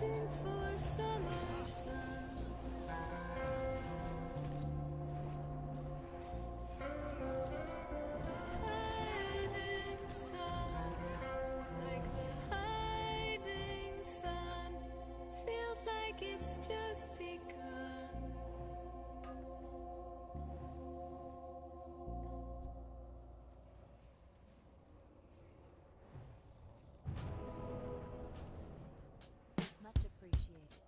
waiting for summer sun. The hiding sun, like the hiding sun, feels like it's just begun. Much appreciated.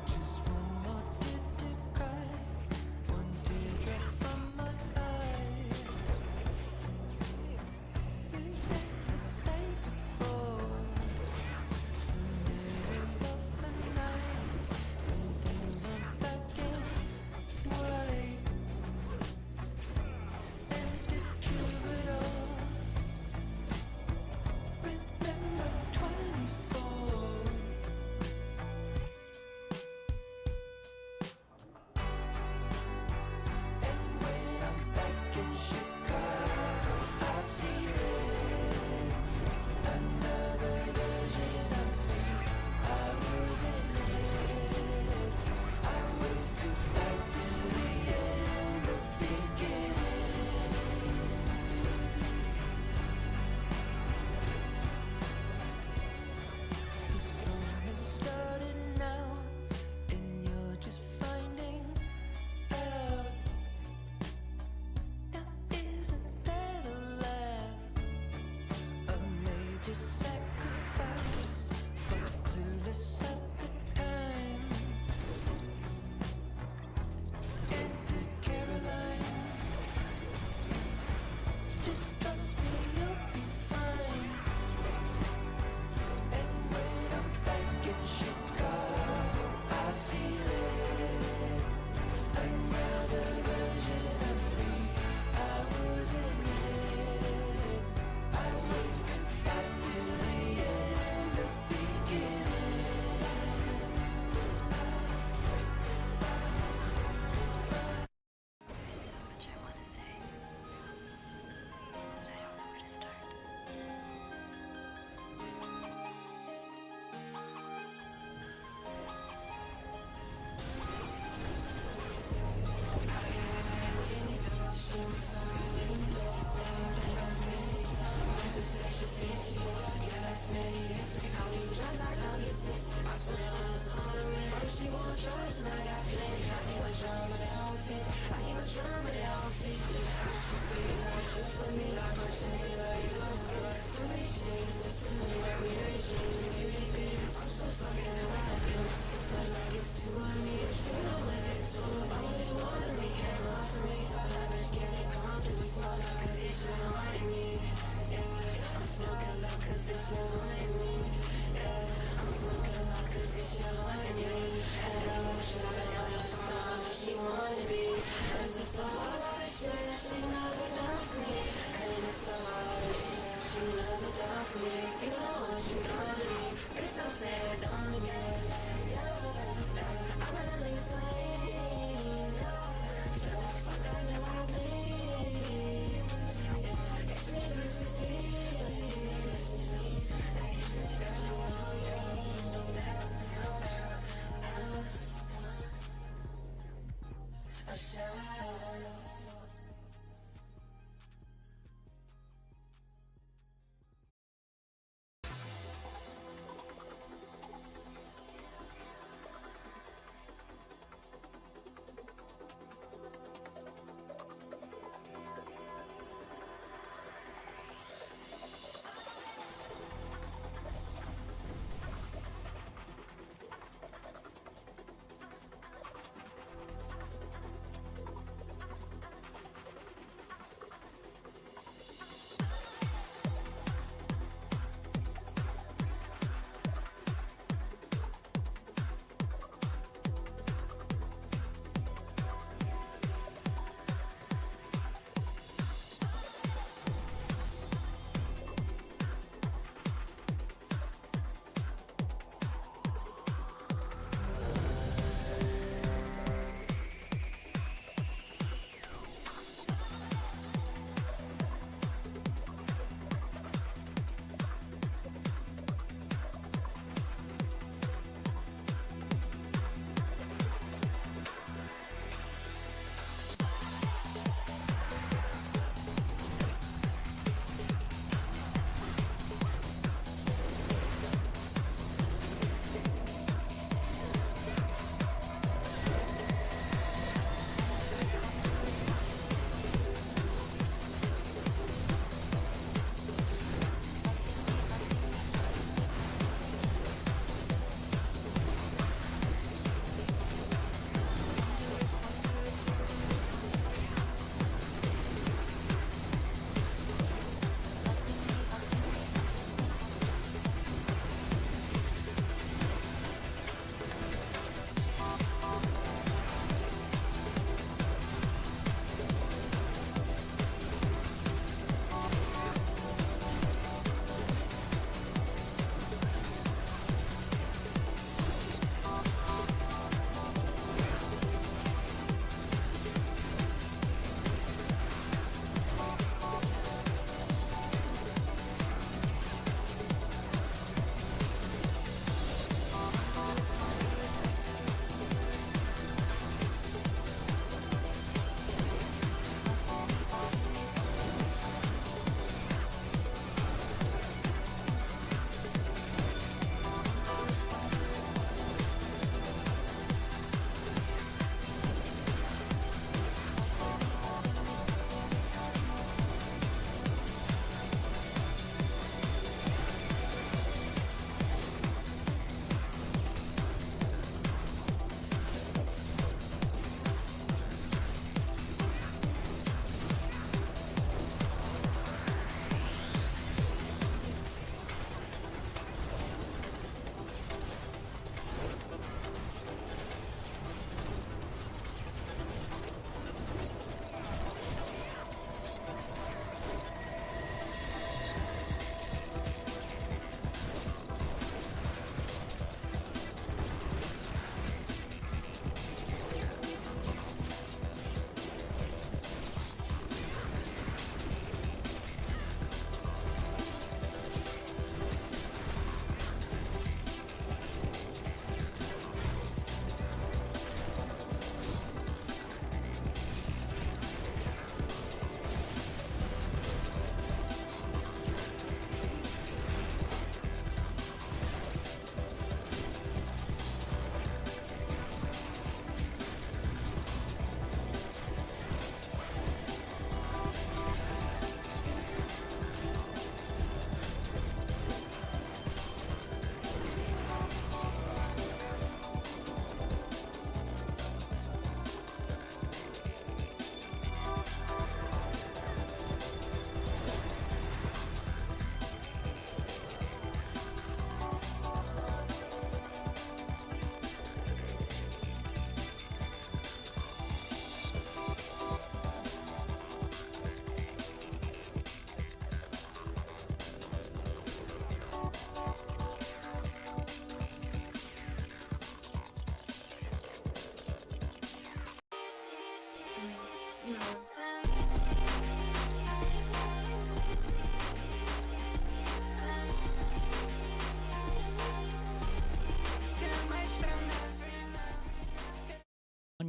Just one more tear to cry, one teardrop from my eye. We make the safe for the middle of the night, when things are black and white. And did you at all remember 24? And when I'm back in Chicago, I feel it. Another version of me, I was in it. I wave goodbye to the end of beginning. The song has started now, and you're just finding out. Now isn't that a laugh? A major sacrifice, but clueless at the time. And to Caroline, just trust me, you'll be fine. And when I'm back in Chicago, I feel it. Another version of me, I was in it. I wave goodbye to the end of beginning. There's so much I want to say, but I don't know where to start.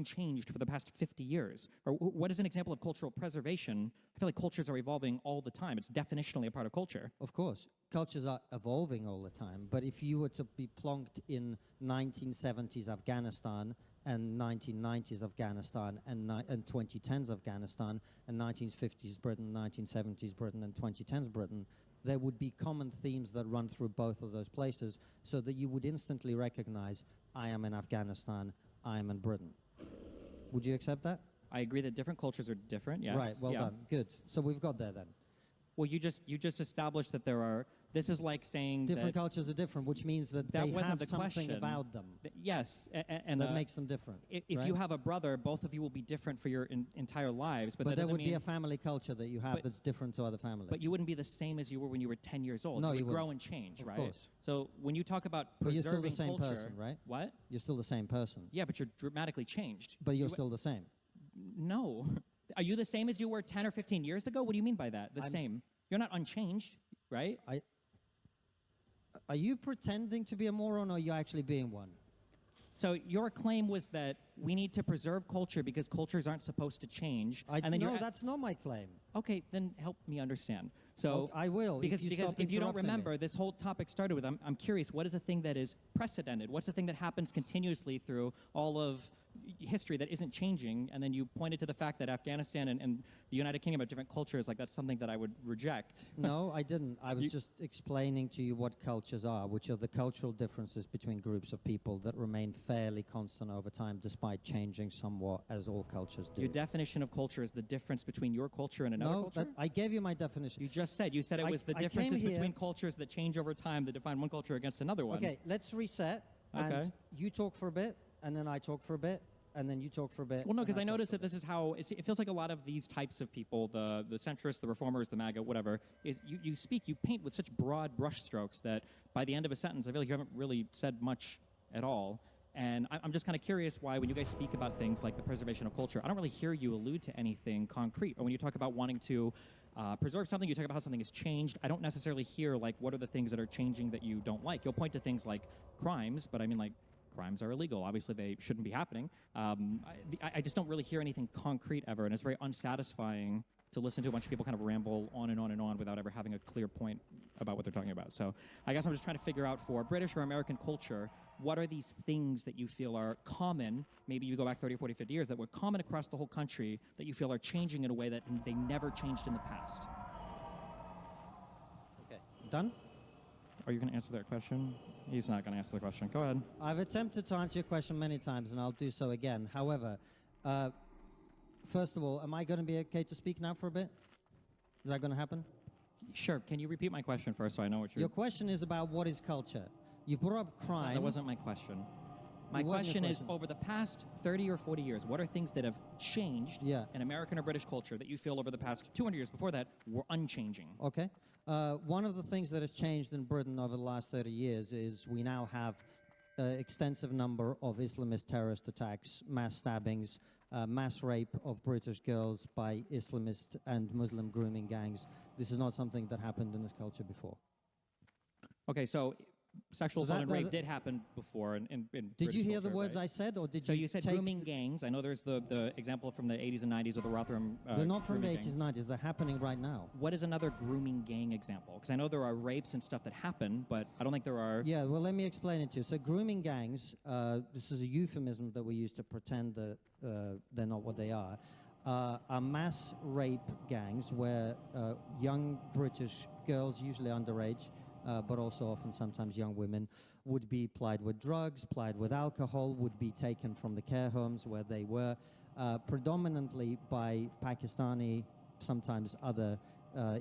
unchanged for the past 50 years? Or what is an example of cultural preservation? I feel like cultures are evolving all the time. It's definitionally a part of culture. Of course, cultures are evolving all the time, but if you were to be plonked in 1970s Afghanistan and 1990s Afghanistan and 2010s Afghanistan and 1950s Britain, 1970s Britain and 2010s Britain, there would be common themes that run through both of those places so that you would instantly recognize, I am in Afghanistan, I am in Britain. Would you accept that? I agree that different cultures are different, yes. Right, well yeah. done. Good. So we've got there then. Well, you just established that there are. This is like saying Different that cultures are different, which means that that they wasn't have the something question. about them Yes, and that makes them different. If right? you have a brother, both of you will be different for your entire lives. But But that there doesn't would mean, be a family culture that you have But- that's different to other families. But you wouldn't be the same as you were when you were 10 years old. No, you you would grow wouldn't. and change, Of right? course. So when you talk about But you're still the preserving same culture, person, right? What? You're still the same person. Yeah, but you're dramatically changed. But you're You- still the same. No. Are you the same as you were 10 or 15 years ago? What do you mean by that? The I'm same. You're not unchanged, right? Are you pretending to be a moron or are you actually being one? So your claim was that we need to preserve culture because cultures aren't supposed to change. And then no, you're that's not my claim. Okay, then help me understand. So I will, because if you stop if you don't interrupting me. remember, this whole topic started with I'm curious. What is a thing that is precedented? What's the thing that happens continuously through all of history that isn't changing? And then you pointed to the fact that Afghanistan and the United Kingdom are different cultures. Like that's something that I would reject. No, I didn't. I was just explaining to you what cultures are, which are the cultural differences between groups of people that remain fairly constant over time, despite changing somewhat, as all cultures do. Your definition of culture is the difference between your culture and another No, culture? I gave you my definition. You just said. You said it I- was the I came differences here- between cultures that change over time that define one culture against another one. Okay, let's reset. And Okay. you talk for a bit, and then I talk for a bit, and then you talk for a bit. Well, no, and because I talk noticed for a that this is how it feels like a lot of these types of people, the centrists, the reformers, the MAGA, whatever, is you paint with such broad brushstrokes that by the end of a sentence, I feel like you haven't really said much at all. And I'm just kind of curious why, when you guys speak about things like the preservation of culture, I don't really hear you allude to anything concrete. Or when you talk about wanting to preserve something, you talk about how something has changed. I don't necessarily hear, like, what are the things that are changing that you don't like. You'll point to things like crimes, but I mean, like, crimes are illegal. Obviously, they shouldn't be happening. I just don't really hear anything concrete ever, and it's very unsatisfying to listen to a bunch of people kind of ramble on and on and on without ever having a clear point about what they're talking about. So I guess I'm just trying to figure out, for British or American culture, what are these things that you feel are common, maybe you go back 30, 40, 50 years, that were common across the whole country that you feel are changing in a way that they never changed in the past? Okay, done? Are you going to answer that question? He's not going to answer the question. Go ahead. I've attempted to answer your question many times, and I'll do so again. However, first of all, am I going to be okay to speak now for a bit? Is that going to happen? Sure. Can you repeat my question first so I know what you're... Your question is about what is culture. You brought up crime. That wasn't my question. My It wasn't your question is, question. over the past 30 or 40 years, what are things that have changed Yeah. in American or British culture that you feel over the past 200 years before that were unchanging? Okay. One of the things that has changed in Britain over the last 30 years is we now have extensive number of Islamist terrorist attacks, mass stabbings, mass rape of British girls by Islamist and Muslim grooming gangs. This is not something that happened in this culture before. Okay, so sexual So assault and that- rape that- did happen before in Did British you hear the culture, words right? I said, or did So you you said take grooming gangs. I know there's the example from the 80s and 90s with the Rotherham They're not from the grooming 80s, gang. 90s. They're happening right now. What is another grooming gang example? Because I know there are rapes and stuff that happen, but I don't think there are... Yeah, well, let me explain it to you. So grooming gangs, this is a euphemism that we use to pretend that they're not what they are mass rape gangs where young British girls, usually underage, but also often sometimes young women, would be plied with drugs, plied with alcohol, would be taken from the care homes where they were, predominantly by Pakistani, sometimes other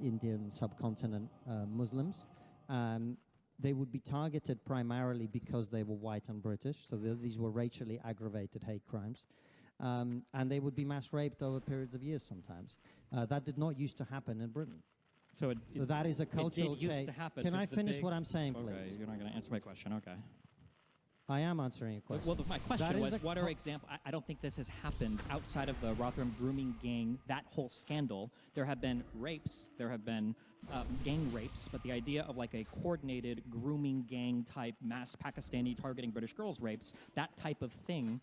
Indian subcontinent Muslims. They would be targeted primarily because they were white and British, so these were racially aggravated hate crimes. And they would be mass raped over periods of years sometimes. That did not used to happen in Britain. So That is a cultural it did used change. to happen. Can I 'cause the finish big- what I'm saying, Okay, please? you're not going to answer my question. Okay. I am answering your question. Well, my question That is was, a what are examples? I don't think this has happened outside of the Rotherham grooming gang, that whole scandal. There have been rapes, there have been gang rapes, but the idea of like a coordinated grooming gang type mass Pakistani targeting British girls rapes, that type of thing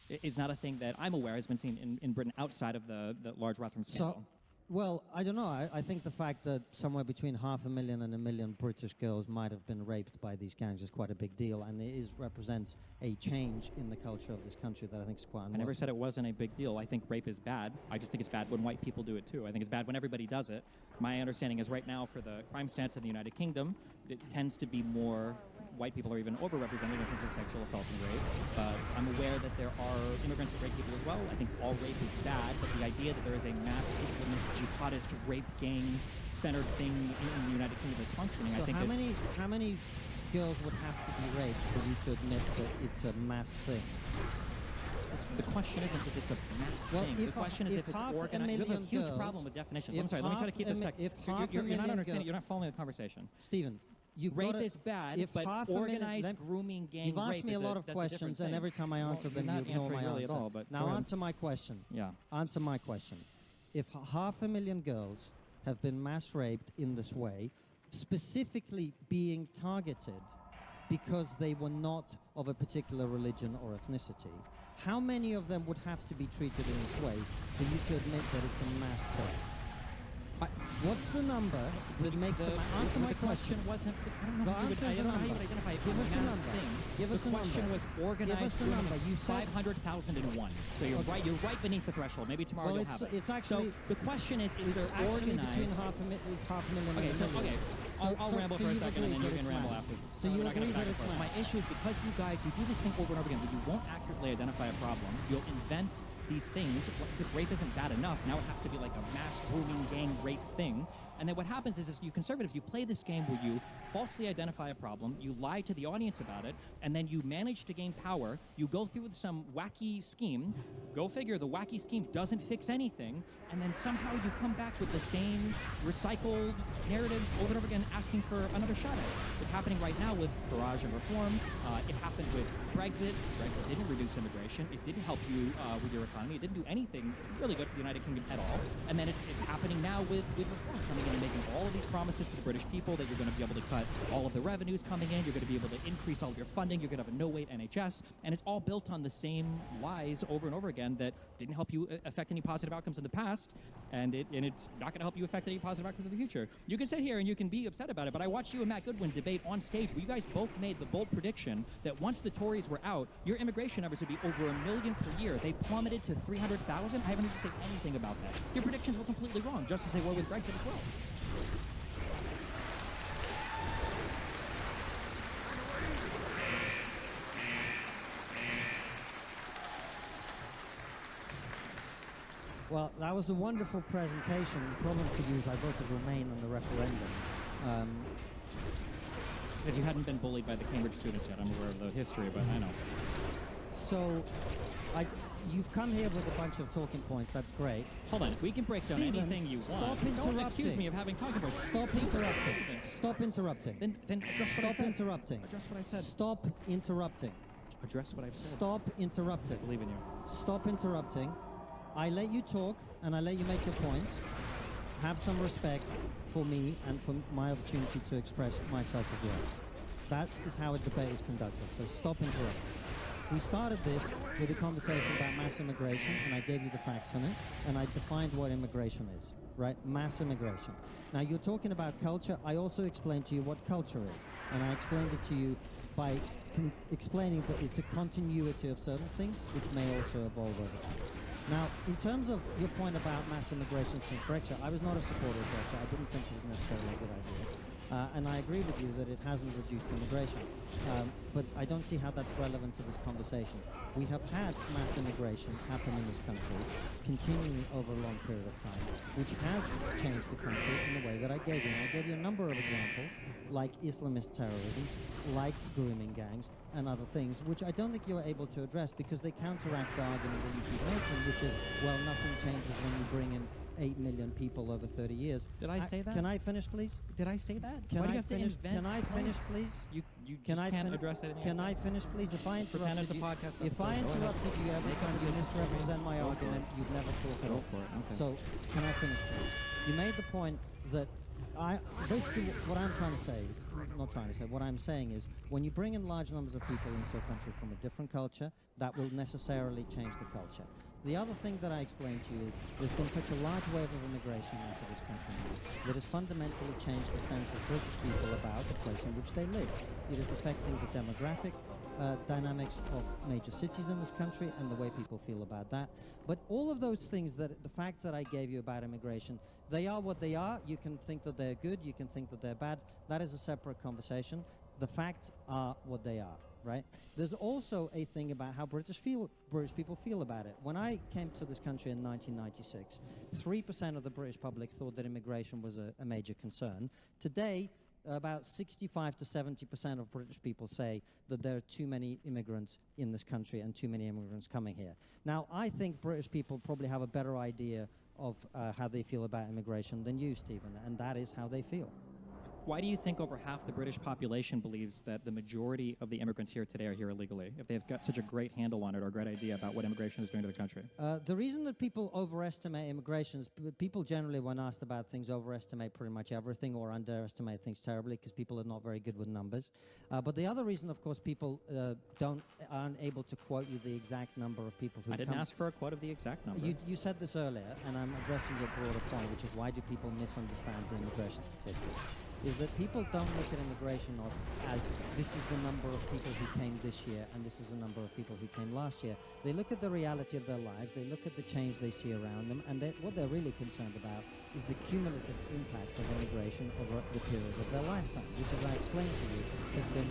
is not a thing that I'm aware has been seen in Britain outside of the large Rotherham scandal. So, well, I don't know. I think the fact that somewhere between 500,000 and 1 million British girls might have been raped by these gangs is quite a big deal, and it represents a change in the culture of this country that I think is quite I unwelcome. never said it wasn't a big deal. I think rape is bad. I just think it's bad when white people do it too. I think it's bad when everybody does it. My understanding is right now for the crime stats in the United Kingdom, it tends to be more white people are even overrepresented in terms of sexual assault and rape. But I'm aware that there are immigrants that rape people as well. I think all rape is bad, but the idea that there is a mass Islamist, jihadist, rape gang-centered thing in the United Kingdom that's functioning, So I think how many girls would have to be raped for you to admit that it's a mass thing? the question isn't if it's a mass Well, thing. The question is if it's half a organized. You have a million huge girls- problem with definitions. if I'm sorry, let me try to half keep this a mi- tech. if You're half a not million understanding. girl- You're not following the conversation. Stephen, you've Rape gotta- is bad, if but half a million- organized let- grooming gang You've asked rape me a is lot of that's a different questions, and thing. every time I answer Well, them, you're you not ignore answering my really answer. at all, but Now go ahead. answer my question. Yeah. Answer my question. If 500,000 girls have been mass raped in this way, specifically being targeted because they were not of a particular religion or ethnicity, how many of them would have to be treated in this way for you to admit that it's a mass thing? What's the number that makes a answer my The question wasn't. I don't know The how you would, answer I is a don't know how you number. would identify it Give as us a mass number. thing. Give us a the question number. was organized. Give us a grooming. number. You said 500,00001. So you're Okay. right. You're right beneath the threshold. Maybe tomorrow Well, you'll have it. it's actually- So the question is it's there actually organized? between half a million and Okay, a so million. okay, I'll ramble for a you second and then agree you that can it's ramble mass. after. So We're you not gonna agree go back that and it's forth. mass. My issue is because you guys you do this thing over and over again, but you won't accurately identify a problem. You'll invent these things because rape isn't bad enough. Now it has to be like a mass grooming gang rape thing. And then what happens is you conservatives, you play this game where you falsely identify a problem, you lie to the audience about it, and then you manage to gain power. You go through with some wacky scheme. Go figure, the wacky scheme doesn't fix anything, and then somehow you come back with the same recycled narratives over and over again, asking for another shot at it. It's happening right now with Farage and Reform. It happened with Brexit. Brexit didn't reduce immigration. It didn't help you with your economy. It didn't do anything really good for the United Kingdom at all. And then it's happening now with Reform coming in and making all of these promises to the British people that you're going to be able to cut all of the revenues coming in. You're going to be able to increase all of your funding. You're going to have a no-wait NHS. And it's all built on the same lies over and over again that didn't help you affect any positive outcomes in the past. And it's not going to help you affect any positive outcomes in the future. You can sit here and you can be upset about it, but I watched you and Matt Goodwin debate on stage where you guys both made the bold prediction that once the Tories were out, your immigration numbers would be over 1 million per year. They plummeted to 300,000. I haven't heard you say anything about that. Your predictions were completely wrong, just as they were with Brexit as well. Well, that was a wonderful presentation. The problem for you is I voted Remain on the referendum. Because you hadn't been bullied by the Cambridge students yet. I'm aware of the history, but I know. So, you've come here with a bunch of talking points. That's great. Hold on, we can break down Stephen, anything you stop want. Don't accuse interrupting. me of having talking points. Stop interrupting. Stop interrupting. Then address what I Stop said. interrupting. Address what I said. Stop interrupting. Address what I've said. Stop interrupting. I believe in you. Stop interrupting. I let you talk and I let you make your points. Have some respect for me and for my opportunity to express myself as well. That is how a debate is conducted. So stop interrupting. We started this with a conversation about mass immigration, and I gave you the facts on it, and I defined what immigration is, right? Mass immigration. Now, you're talking about culture. I also explained to you what culture is, and I explained it to you by explaining that it's a continuity of certain things, which may also evolve over time. Now, in terms of your point about mass immigration since Brexit, I was not a supporter of Brexit. I didn't think it was necessarily a good idea. And I agree with you that it hasn't reduced immigration. But I don't see how that's relevant to this conversation. We have had mass immigration happen in this country continually over a long period of time, which has changed the country in the way that I gave you. And I gave you a number of examples, like Islamist terrorism, like grooming gangs, and other things, which I don't think you're able to address because they counteract the argument that you keep making, which is, well, nothing changes when you bring in 8 million people over 30 years. Did I say that? Can I finish, please? Did I say that? Can Why do I you have to finish? invent Can I finish, points? please? You Can just I can't fin- address anything. Can I finish, please? If I Pretend interrupted it's a you, podcast if I episode. Go ahead. interrupted you every Make a time you decision. misrepresent my Go for argument, it. you'd never talk at Go all. for it. Okay. So, can I finish, please? You made the point that Basically, what I'm trying to say is, not trying to say, what I'm saying is, when you bring in large numbers of people into a country from a different culture, that will necessarily change the culture. The other thing that I explained to you is there's been such a large wave of immigration into this country now that has fundamentally changed the sense of British people about the place in which they live. It is affecting the demographic dynamics of major cities in this country and the way people feel about that. But all of those things, the facts that I gave you about immigration, they are what they are. You can think that they're good, you can think that they're bad. That is a separate conversation. The facts are what they are, right? There's also a thing about how British people feel about it. When I came to this country in 1996, 3% of the British public thought that immigration was a major concern. Today, about 65 to 70% of British people say that there are too many immigrants in this country and too many immigrants coming here. Now, I think British people probably have a better idea of how they feel about immigration than you, Stephen, and that is how they feel. Why do you think over half the British population believes that the majority of the immigrants here today are here illegally, if they've got such a great handle on it or a great idea about what immigration is doing to the country? The reason that people overestimate immigration is people generally, when asked about things, overestimate pretty much everything or underestimate things terribly because people are not very good with numbers. But the other reason, of course, people aren't able to quote you the exact number of people who I didn't ask for a quote of the exact number. You said this earlier, and I'm addressing your broader point, which is why do people misunderstand the immigration statistics? Is that people don't look at immigration as this is the number of people who came this year and this is the number of people who came last year. They look at the reality of their lives, they look at the change they see around them, and what they're really concerned about is the cumulative impact of immigration over the period of their lifetime, which, as I explained to you, has been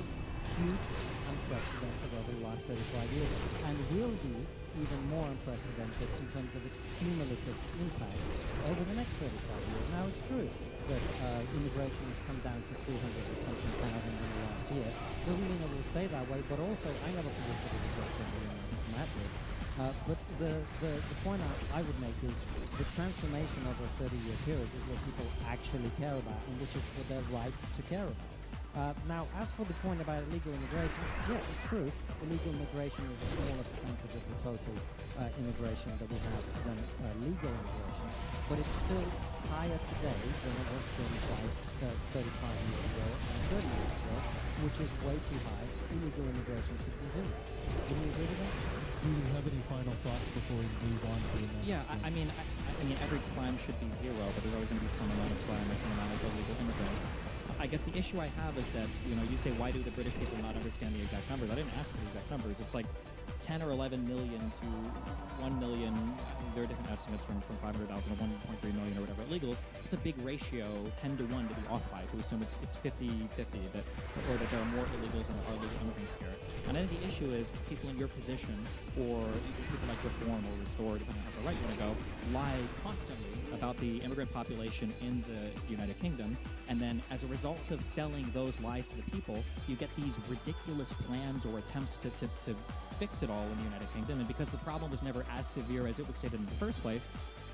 huge, unprecedented over the last 35 years, and will be even more unprecedented in terms of its cumulative impact over the next 35 years. Now, it's true that immigration has come down to 300 and something thousand in the last year. Doesn't mean it will stay that way, but also I never predicted it would go to 1 million from that big. But the point I would make is the transformation over a 30-year period is what people actually care about, and which is what they're right to care about. Now, as for the point about illegal immigration, yeah, it's true. Illegal immigration is a smaller percentage of the total immigration that we have than legal immigration, but it's still higher today than it was 35 years ago and 30 years ago, which is way too high. Illegal immigration should be zero. Wouldn't you agree with that? Do you have any final thoughts before we move on to the next? Yeah, I mean, every crime should be zero, but there's always going to be some amount of crime or some amount of illegal immigrants. I guess the issue I have is that, you say, why do the British people not understand the exact numbers? I didn't ask for the exact numbers. It's like 10 or 11 million to 1 million. There are different estimates from 500,000 to 1.3 million or whatever illegals. It's a big ratio, 10 to 1 to be off by, to assume it's 50-50, or that there are more illegals than there are legal immigrants here. And I think the issue is people in your position, or people like Reform or Restore, depending on how the right want to go, lie constantly about the immigrant population in the United Kingdom, and then as a result of selling those lies to the people, you get these ridiculous plans or attempts to fix it all in the United Kingdom, and because the problem was never as severe as it was stated in the first place,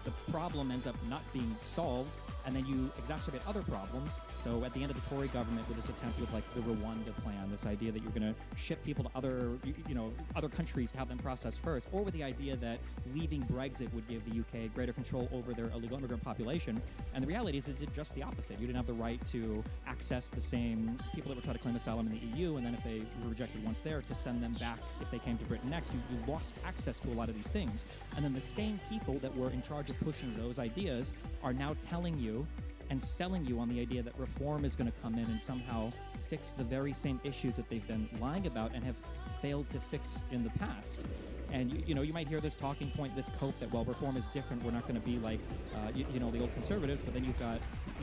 the problem ends up not being solved, and then you exacerbate other problems. So at the end of the Tory government with this attempt with like the Rwanda plan, this idea that you're going to ship people to other countries to have them processed first, or with the idea that leaving Brexit would give the UK greater control over their illegal immigrant population. And the reality is it did just the opposite. You didn't have the right to access the same people that were trying to claim asylum in the EU, and then if they were rejected once there, to send them back if they came to Britain next. You lost access to a lot of these things. And then the same people that were in charge of pushing those ideas are now telling you and selling you on the idea that reform is going to come in and somehow fix the very same issues that they've been lying about and have failed to fix in the past. And you might hear this talking point, this cope that, well, reform is different. We're not going to be like, the old conservatives. But then you've got,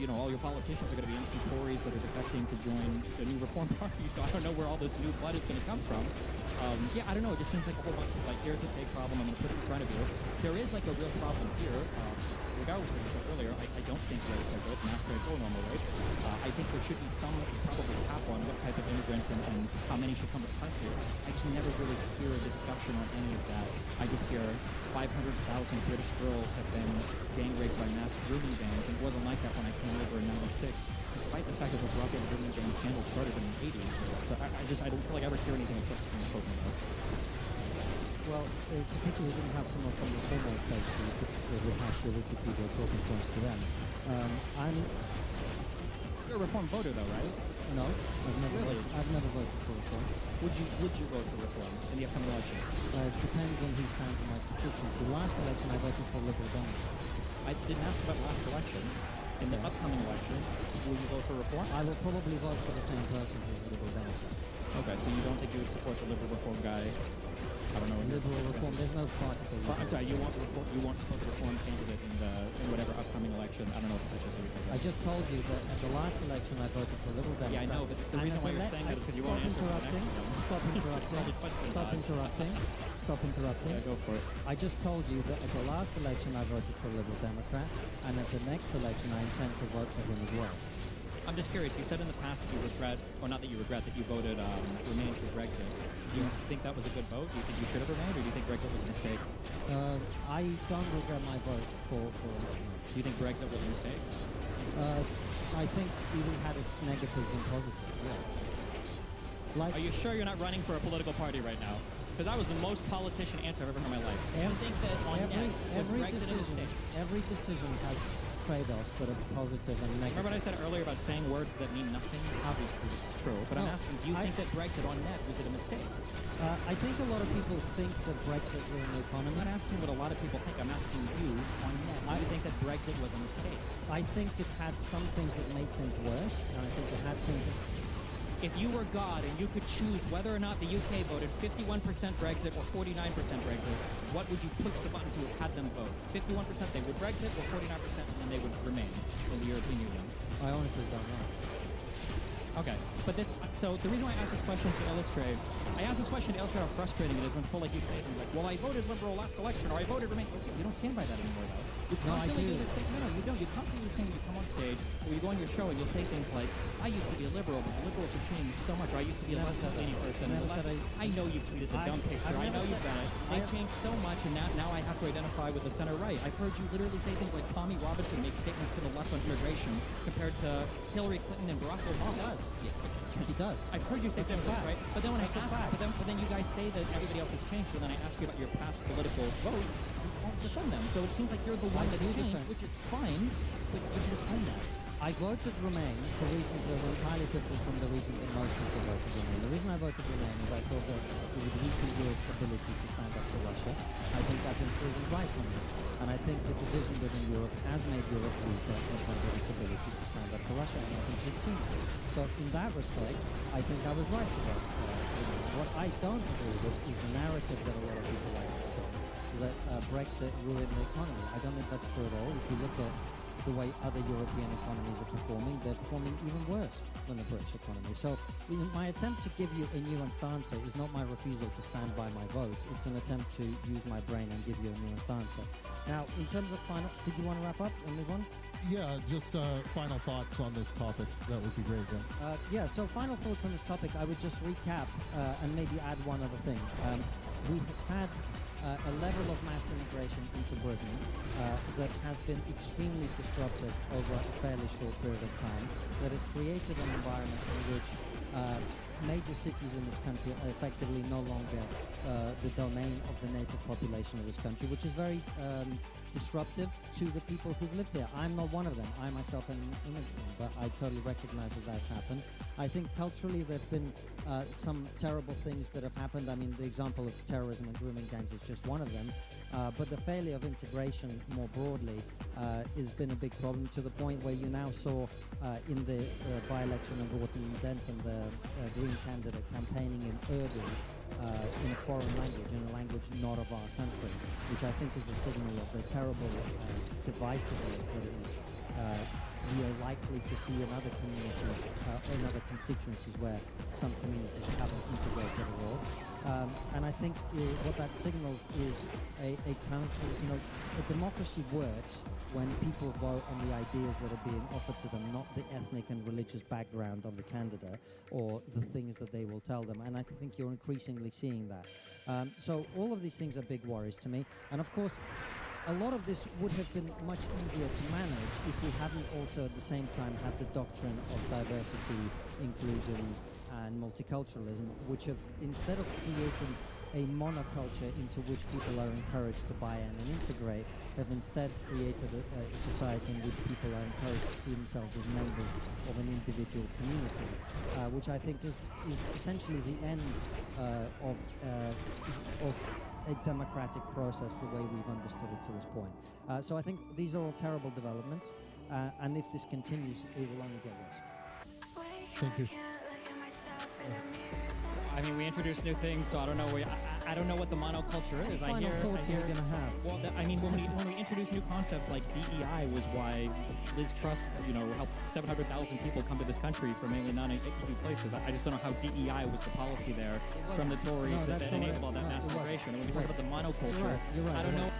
all your politicians are going to be empty Tories that are defecting to join the new reform party. So I don't know where all this new blood is going to come from. I don't know. It just seems like a whole bunch of here's a big problem. I'm going to put it in front of you. There is like a real problem here. Regardless of what you said earlier, I don't think rates are good, mass rates or normal rates. I think there should be some probably cap on what type of immigrant and how many should come to the country. I just never really hear a discussion on any of that. I just hear 500,000 British girls have been gang raped by mass grooming gangs, and it wasn't like that when I came over in '96, despite the fact that the broadband grooming gang scandal started in the '80s. So I don't feel like I ever hear anything except from talking about. Well, it's a pity we didn't have someone from the formal stage to rehash your Wikipedia talking points to them. You're a Reform voter, though, right? No, Really? I've never voted for Reform. Would you vote for Reform in the upcoming election? It depends on who stands in my constituency. Last election, I voted for Liberal Democrat. I didn't ask about last election. In the upcoming election, will you vote for Reform? I will probably vote for the same person who's a Liberal Democrat. Okay, so you don't think you would support the Liberal Reform guy? I don't know. Liberal Reform, there's no party for I'm sorry, you won't support the Reform candidate in whatever upcoming election. I don't know if it's such I just told you that at the last election I voted for Liberal Democrat. Yeah, I know, but the And reason at why the you're le- saying that is because you Stop won't answer for the interrupting. next one. Stop interrupting. Stop interrupting. Stop interrupting. Yeah, go for it. I just told you that at the last election I voted for Liberal Democrat, and at the next election I intend to vote for him as well. I'm just curious. You said in the past you regret, or not that you regret, that you voted Remain for Brexit. Do you think that was a good vote? Do you think you should have remained, or do you think Brexit was a mistake? I don't regret my vote for. Do you think Brexit was a mistake? I think it had its negatives and positives. Yeah. Like Are you sure you're not running for a political party right now? Because that was the most politician answer I've ever heard in my life. Do you think that on net, was Brexit a mistake? every decision has trade-offs that are positive and negative. Remember what I said earlier about saying words that mean nothing? Obviously, this is true. But I'm No, asking, do you think that Brexit on net, was it a mistake? I think a lot of people think that Brexit ruined the economy. I'm not asking what a lot of people think. I'm asking you on net. Do you think that Brexit was a mistake? I think it had some things that made things worse, and I think it had some. If you were God and you could choose whether or not the UK voted 51% Brexit or 49% Brexit, what would you push the button to have them vote? 51% they would Brexit, or 49% and then they would remain in the European Union? I honestly don't know. Okay, but so the reason why I asked this question is to illustrate, how frustrating it is when people like you say things like, well, I voted Liberal last election, or I voted Remain. Okay, you don't stand by that anymore, though. You No, I constantly do. this thing. No, you don't. You constantly do this thing when you come on stage, or you go on your show and you'll say things like, I used to be a Liberal, but the Liberals have changed so much, or I used to be a Never left said that. leaning person. Never The said I know you've tweeted the dumb picture. I I've know never you've said- done it. I They've have- changed so much, and now I have to identify with the center right. I've heard you literally say things like Tommy Robinson makes statements to the left on immigration compared to Hillary Clinton and Barack Obama. He does. He does. I've heard you say That's a things fact. right, but then when That's a I ask, fact. but then you guys say that everybody else has changed, but then I ask you about your past political votes, you won't defend them. So it seems like you're the one I that's do changed, defend. which is fine, but you just own that. I voted Remain for reasons that were entirely different from the reason that most people voted Remain. The reason I voted Remain is I thought that it would weaken Europe's ability to stand up to Russia. I think I've been proven right on that. And I think the division within Europe has made Europe weaker in terms of its ability to stand up to Russia, and I think it's seen that. So in that respect, I think I was right to vote Remain. What I don't agree with is the narrative that a lot of people like to spread, that Brexit ruined the economy. I don't think that's true at all. If you look at the way other European economies are performing, they're performing even worse than the British economy. So my attempt to give you a nuanced answer is not my refusal to stand by my votes. It's an attempt to use my brain and give you a nuanced answer. Now, in terms of final, did you want to wrap up and move on? Yeah, just final thoughts on this topic. That would be great, John. So final thoughts on this topic. I would just recap and maybe add one other thing. We have had a level of mass immigration into Britain that has been extremely disruptive over a fairly short period of time, that has created an environment in which major cities in this country are effectively no longer the domain of the native population of this country, which is very disruptive to the people who've lived here. I'm not one of them. I myself am an immigrant, but I totally recognize that that's happened. I think culturally there have been some terrible things that have happened. I mean, the example of terrorism and grooming gangs is just one of them. But the failure of integration more broadly has been a big problem, to the point where you now saw in the by-election of Wharton and Denton, the Green candidate campaigning in Urdu in a foreign language, in a language not of our country, which I think is a signal of the terrible divisiveness that is we are likely to see in other communities, in other constituencies where some communities haven't integrated at all. And I think what that signals is a counter, a democracy works when people vote on the ideas that are being offered to them, not the ethnic and religious background of the candidate or the things that they will tell them. And I think you're increasingly seeing that. So all of these things are big worries to me. And of course, a lot of this would have been much easier to manage if we hadn't also at the same time had the doctrine of diversity, inclusion, and multiculturalism, which have, instead of creating a monoculture into which people are encouraged to buy in and integrate, have instead created a society in which people are encouraged to see themselves as members of an individual community, which I think is essentially the end of a democratic process the way we've understood it to this point. So I think these are all terrible developments, and if this continues, it will only get worse. Thank you. I mean, we introduced new things, so I don't know. I don't know what the monoculture is. What final thoughts are you going to have? Well, I mean, when we introduce new concepts like DEI was why Liz Truss, helped 700,000 people come to this country from mainly non-EU places. I just don't know how DEI was the policy there from the Tories that enabled all that mass migration. And when we talk about the monoculture, You're right, I don't know.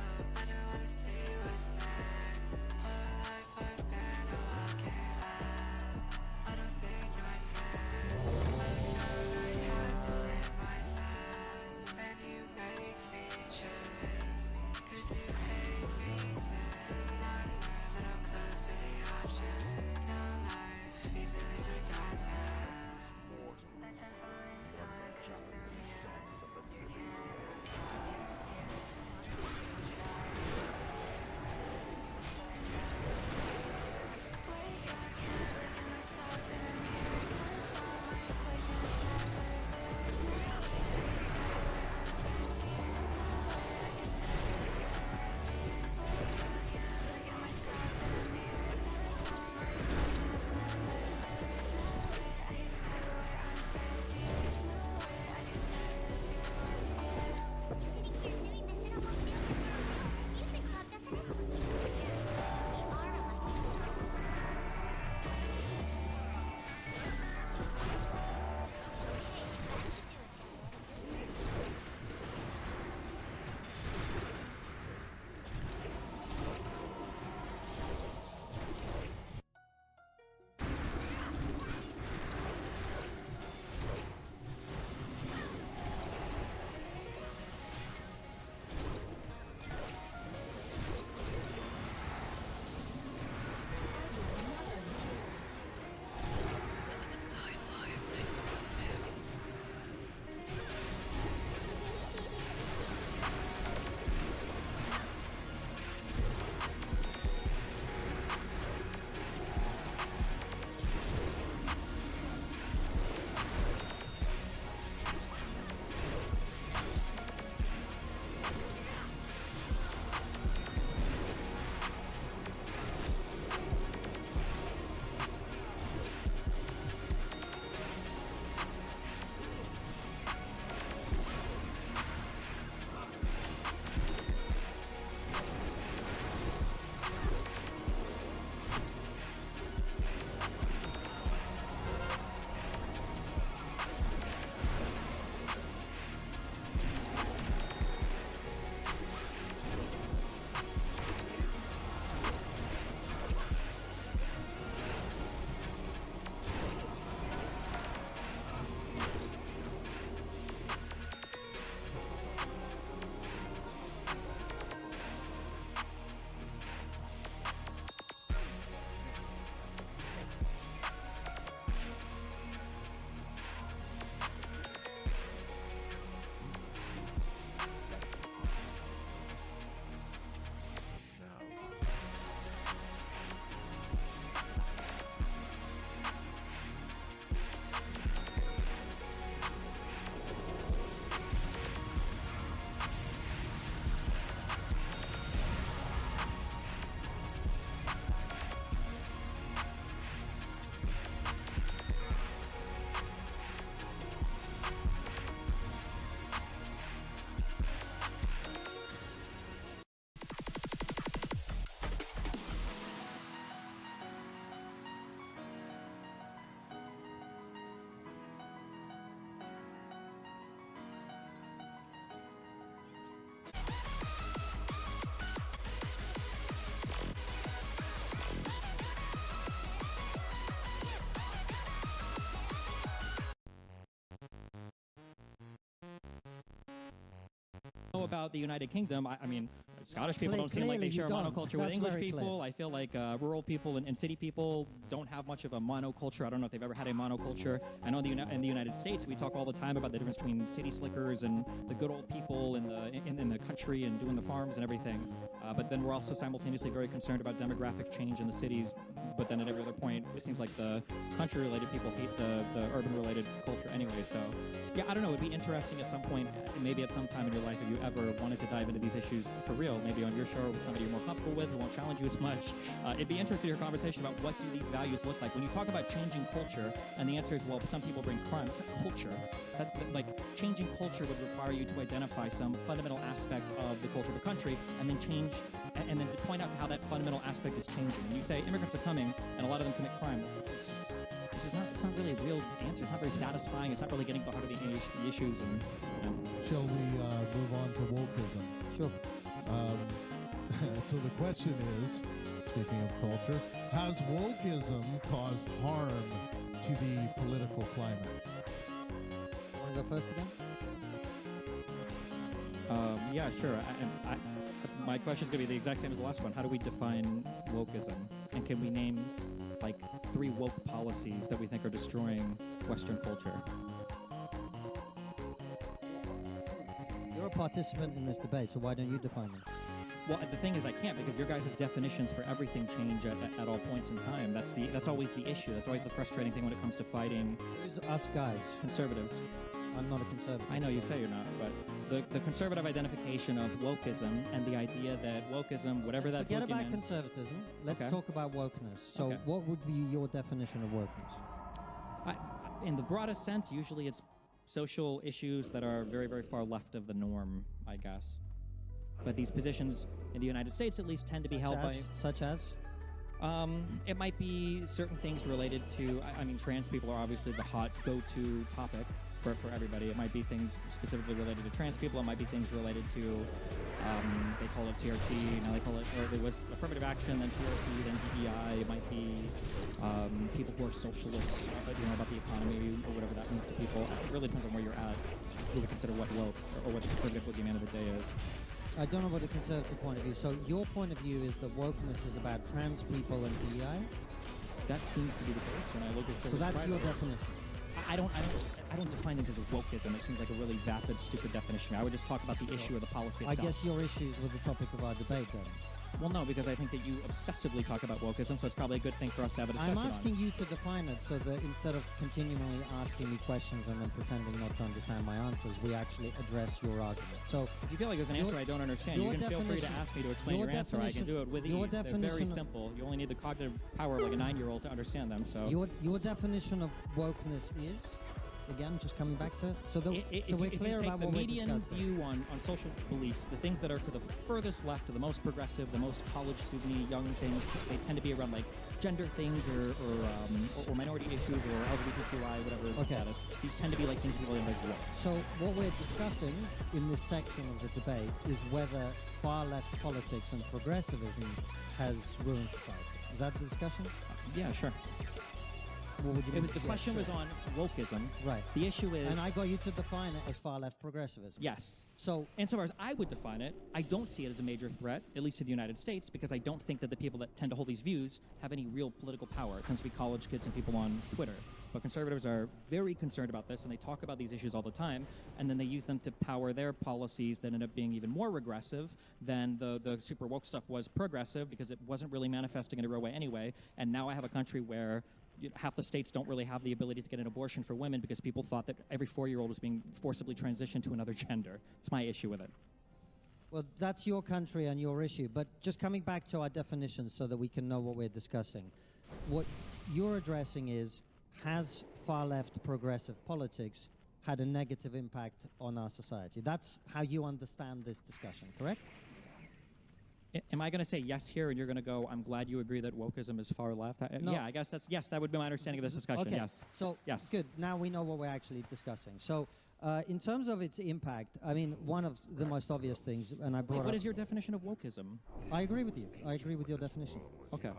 About the United Kingdom, I mean, Scottish people don't seem like they Clearly share a you don't. monoculture with That's English very people. clear. I feel like rural people and city people don't have much of a monoculture. I don't know if they've ever had a monoculture. I know in the United States, we talk all the time about the difference between city slickers and the good old people in the country and doing the farms and everything. But then we're also simultaneously very concerned about demographic change in the cities. But then at every other point, it seems like the country-related people hate the urban-related culture anyway. So, yeah, I don't know. It'd be interesting at some point, maybe at some time in your life, if you ever wanted to dive into these issues for real, maybe on your show with somebody you're more comfortable with, who won't challenge you as much. It'd be interesting to hear a conversation about what do these values look like. When you talk about changing culture, and the answer is, well, some people bring crime. It's not culture. That's like changing culture would require you to identify some fundamental aspect of the culture of a country, and then and then to point out how that fundamental aspect is changing. When you say immigrants are coming and a lot of them commit crime, it's not really a real answer. It's not very satisfying. It's not really getting to the heart of the issues. And Shall we move on to wokeism? Sure. So the question is, speaking of culture, has wokeism caused harm to the political climate? Want to go first again? yeah, sure. My question is going to be the exact same as the last one. How do we define wokeism? And can we name, like, 3 woke policies that we think are destroying Western culture? You're a participant in this debate, so why don't you define them? Well, the thing is, I can't, because your guys' definitions for everything change at all points in time. That's always the issue. That's always the frustrating thing when it comes to fighting Who's us guys? conservatives. I'm not a conservative. I know you so- say you're not, but the conservative identification of wokeism and the idea that wokeism, whatever Let's that forget about boogeyman- conservatism. Let's Okay. talk about wokeness. So Okay. what would be your definition of wokeness? in the broadest sense, usually it's social issues that are very, very far left of the norm, I guess. But these positions in the United States, at least, tend to be held Such as? It might be certain things related to, I mean, trans people are obviously the hot go-to topic for everybody. It might be things specifically related to trans people. It might be things related to, they call it CRT, now they call it, or there was affirmative action, then CRT, then DEI. It might be people who are socialists, about the economy or whatever that means to people. It really depends on where you're at, who to consider what woke or what the conservative boogeyman of the day is. I don't know what the conservative point of view. So your point of view is that wokeness is about trans people and DEI? That seems to be the case when I look at So that's your definition. I don't define things as a wokeism. It seems like a really vapid, stupid definition. I would just talk about the issue or the policy I itself. guess your issues with the topic of our debate then. Well, no, because I think that you obsessively talk about wokeism, so it's probably a good thing for us to have a discussion I'm asking on. you to define it so that instead of continually asking me questions and then pretending not to understand my answers, we actually address your argument. So If you feel like there's an answer I don't understand, you your can feel free to definition- ask me to explain your your answer. I can definition- do it with your ease. They're very definition of- simple. You only need the cognitive power of like a 9-year-old to understand them. So your definition of wokeness is, again, just coming back to it, so we're clear about the what we're median discussing. view on social beliefs, the things that are to the furthest left, the most progressive, the most college student-y, young things, they tend to be around like gender things or minority issues or LGBTQI, whatever the Okay. status. These tend to be like things people are like, what? So what we're discussing in this section of the debate is whether far-left politics and progressivism has ruined society. Is that the discussion? Yeah, sure. What would you The yeah, question sure. was on wokeism. Right. The issue is, And I got you to define it as far-left progressivism. yes. So Insofar as I would define it, I don't see it as a major threat, at least to the United States, because I don't think that the people that tend to hold these views have any real political power. It tends to be college kids and people on Twitter. But conservatives are very concerned about this, and they talk about these issues all the time, and then they use them to power their policies that end up being even more regressive than the super woke stuff was progressive, because it wasn't really manifesting in a real way anyway. And now I have a country where half the states don't really have the ability to get an abortion for women because people thought that every 4-year-old was being forcibly transitioned to another gender. It's my issue with it. Well, that's your country and your issue. But just coming back to our definitions so that we can know what we're discussing. What you're addressing is, has far-left progressive politics had a negative impact on our society? That's how you understand this discussion, correct? Am I going to say yes here, and you're going to go, I'm glad you agree that wokeism is far left? No. Yeah, I guess yes, that would be my understanding of this discussion, Okay. yes. So, Yes. good. Now we know what we're actually discussing. So, in terms of its impact, I mean, one of the most obvious things, and I brought What up... is your definition of wokeism? I agree with you. I agree with your definition. Okay.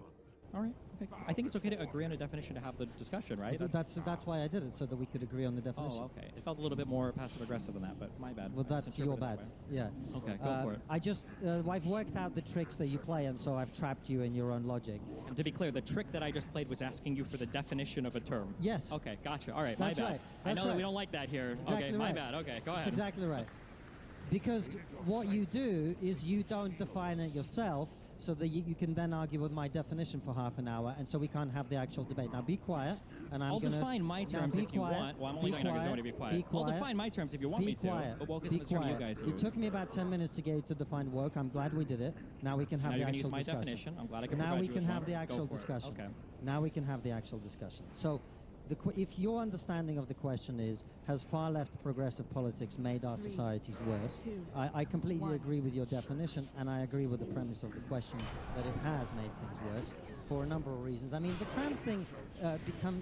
All right. Okay. I think it's okay to agree on a definition to have the discussion, right? That's why I did it, so that we could agree on the definition. Oh, okay. It felt a little bit more passive-aggressive than that, but my bad. Well, I that's your misinterpreted bad. it that way. Yeah. Okay, go for it. I just, I've worked out the tricks that you play, and so I've trapped you in your own logic. And to be clear, the trick that I just played was asking you for the definition of a term. Yes. Okay, gotcha. All right, That's my bad. right. I That's know that right. we don't like that here. Exactly okay, my right. bad. Okay, go That's ahead. exactly right. Because what you do is you don't define it yourself, so that you can then argue with my definition for half an hour, and so we can't have the actual debate. Now be quiet, and I'll gonna define my now terms be if you quiet, want. Well, I'm only be going to quiet, be quiet. Be quiet. I'll define my terms if you want Be me to. quiet. But wokeism Be is from you quiet. guys. It took me about 10 minutes to get you to define woke. I'm glad we did it. Now we can have Now the you're going to actual use my discussion. definition. I'm glad I could Now provide we you can with have one. the Go actual for it. discussion. Okay. Now we can have the actual discussion. So, if your understanding of the question is, has far-left progressive politics made our 3, societies worse? 2, I completely 1. agree with your definition, and I agree with the premise of the question that it has made things worse for a number of reasons. I mean, the trans thing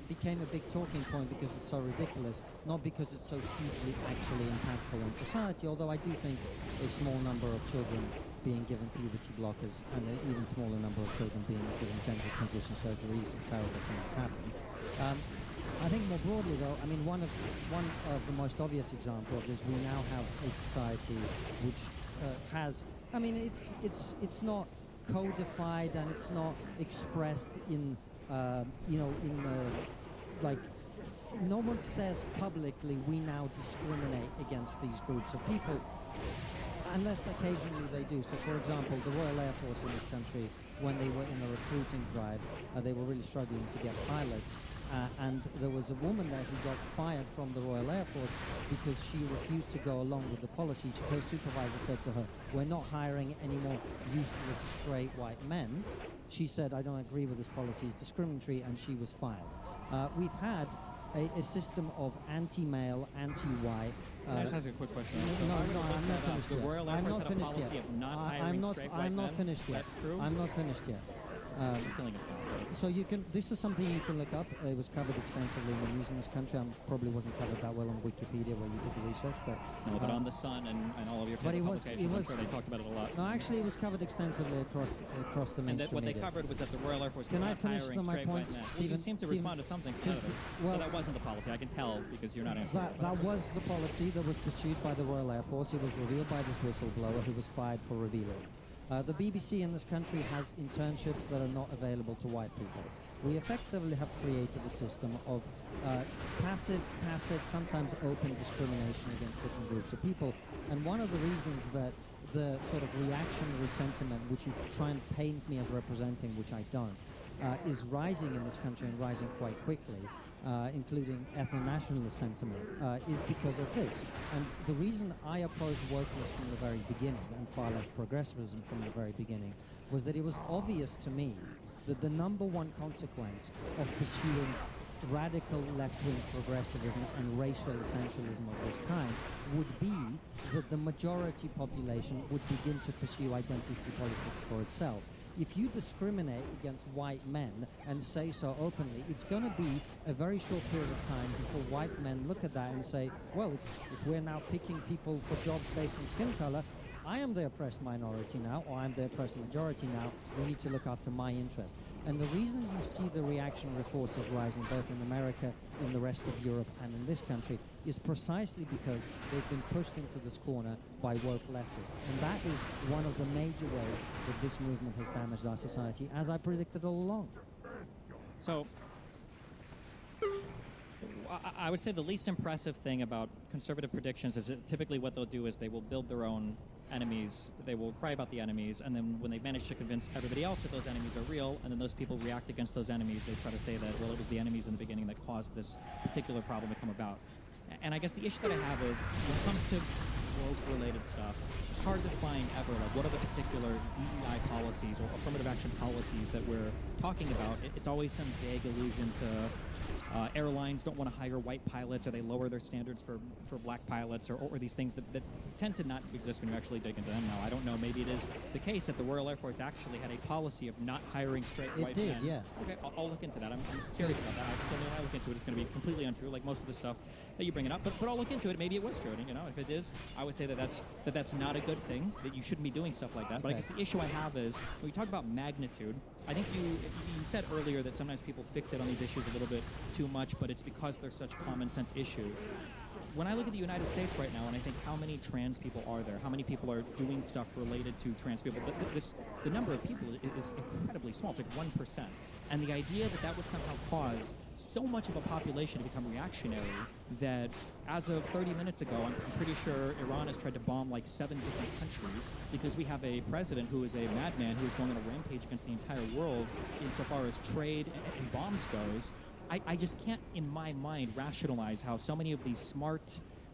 became a big talking point because it's so ridiculous, not because it's so hugely actually impactful on society, although I do think a small number of children being given puberty blockers and an even smaller number of children being given gender transition surgery is a terrible thing that's happening. I think more broadly, though, I mean, one of the most obvious examples is we now have a society which has, I mean, it's not codified and it's not expressed in, like, no one says publicly we now discriminate against these groups of people, unless occasionally they do. So, for example, the Royal Air Force in this country, when they were in a recruiting drive, they were really struggling to get pilots. And there was a woman there who got fired from the Royal Air Force because she refused to go along with the policy. Her supervisor said to her, "We're not hiring any more useless straight white men." She said, "I don't agree with this policy, it's discriminatory," and she was fired. We've had a system of anti-male, anti-white. Can I just ask you a quick question? No, I'm gonna I'm look not that up. finished The yet. Royal Air I'm Force not had a finished policy yet. of not hiring straight white I'm not men. finished Is yet. that true? I'm not finished yet. You're killing us now. So you can. This is something you can look up. It was covered extensively in the news in this country. Probably wasn't covered that well on Wikipedia where you did the research, but No, but on the Sun and all of your but favorite it was- publications, it was- I'm sure they talked about it a lot. no, actually it was covered extensively across the And mainstream that what they media. covered was that the Royal Air Force Can was I not finish hiring my straight points, white men. Well, Stephen? you seem to Stephen, respond to something just competitive. well- so that wasn't the policy. I can tell because you're not answering. That was the policy that was pursued by the Royal Air Force. It was revealed by this whistleblower who was fired for revealing it. The BBC in this country has internships that are not available to white people. We effectively have created a system of passive, tacit, sometimes open discrimination against different groups of people. And one of the reasons that the sort of reactionary sentiment, which you try and paint me as representing, which I don't, is rising in this country and rising quite quickly, including ethno-nationalist sentiment, is because of this. And the reason I opposed wokeness from the very beginning and far-left progressivism from the very beginning was that it was obvious to me that the number one consequence of pursuing radical left-wing progressivism and racial essentialism of this kind would be that the majority population would begin to pursue identity politics for itself. If you discriminate against white men and say so openly, it's going to be a very short period of time before white men look at that and say, well, if we're now picking people for jobs based on skin color, I am the oppressed minority now, or I'm the oppressed majority now, we need to look after my interests. And the reason you see the reactionary forces rising both in America, in the rest of Europe, and in this country is precisely because they've been pushed into this corner by woke leftists. And that is one of the major ways that this movement has damaged our society, as I predicted all along. So, I would say the least impressive thing about conservative predictions is that typically what they'll do is they will build their own enemies, they will cry about the enemies, and then when they manage to convince everybody else that those enemies are real, and then those people react against those enemies, they try to say that, well, it was the enemies in the beginning that caused this particular problem to come about. And I guess the issue that I have is, when it comes to woke-related stuff, it's hard to find ever, like, what are the particular DEI policies or affirmative action policies that we're talking about. It's always some vague allusion to airlines don't want to hire white pilots, or they lower their standards for black pilots, or these things that tend to not exist when you actually dig into them now. I don't know, maybe it is the case that the Royal Air Force actually had a policy of not hiring straight white men. It did, yeah. Okay, I'll look into that. I'm curious about that. When I look into it, it's going to be completely untrue, like most of the stuff that you bring it up. But I'll look into it. Maybe it was true. And, you know, if it is, I would say that's not a good thing. That you shouldn't be doing stuff like that. But I Okay. guess the issue I have is when we talk about magnitude, I think you said earlier that sometimes people fixate on these issues a little bit too much, but it's because they're such common sense issues. When I look at the United States right now, and I think how many trans people are there, how many people are doing stuff related to trans people, the number of people is incredibly small. It's like 1%. And the idea that that would somehow cause so much of a population to become reactionary that as of 30 minutes ago, I'm pretty sure Iran has tried to bomb like 7 different countries because we have a president who is a madman who is going on a rampage against the entire world insofar as trade and bombs goes. I just can't, in my mind, rationalize how so many of these smart